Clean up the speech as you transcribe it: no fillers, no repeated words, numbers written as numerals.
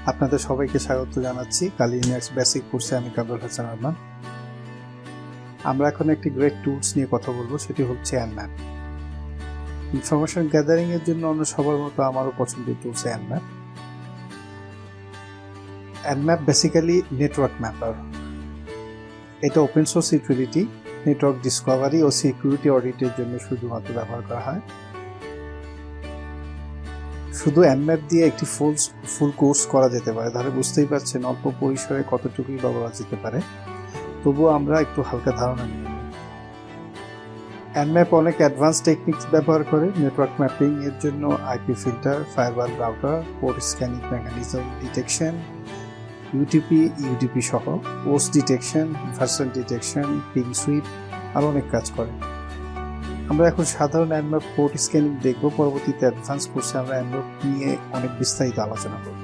আপনাদের সবাইকে স্বাগত জানাচ্ছি লিনাক্স বেসিক কোর্সে। আমি কামরুল হাসান আরমান। আমরা এখন একটি গ্রেট টুলস নিয়ে কথা বলবো, সেটি হচ্ছে Nmap। ইনফরমেশন গ্যাদারিং এর জন্য অন্য সবার মতো আমারও পছন্দের tools Nmap। Nmap basically network mapper. এটা open source utility, network discovery ও সিকিউরিটি অডিটের জন্য শুধুমাত্র ব্যবহার করা হয়। শুধু Nmap দিয়ে একটি ফুল কোর্স করা যেতে পারে, তাহলে বুঝতেই পারছেন অল্প পরিসরে কতটুকুই বা বলা যেতে পারে। তবুও আমরা একটু হালকা ধারণা নিয়ে নিই। Nmap অনেক অ্যাডভান্স টেকনিক্স ব্যবহার করে নেটওয়ার্ক ম্যাপিং এর জন্য IP filter, firewall router, port scanning mechanism detection, UTP UDP সহ OS detection, version detection, ping sweep আর অনেক কাজ করে। আমরা এখন সাধারণ Nmap পোর্ট স্ক্যানিং দেখব। পরবর্তীতে অ্যাডভান্স কোর্সে আমরা Nmap নিয়ে অনেক বিস্তারিত আলোচনা করব।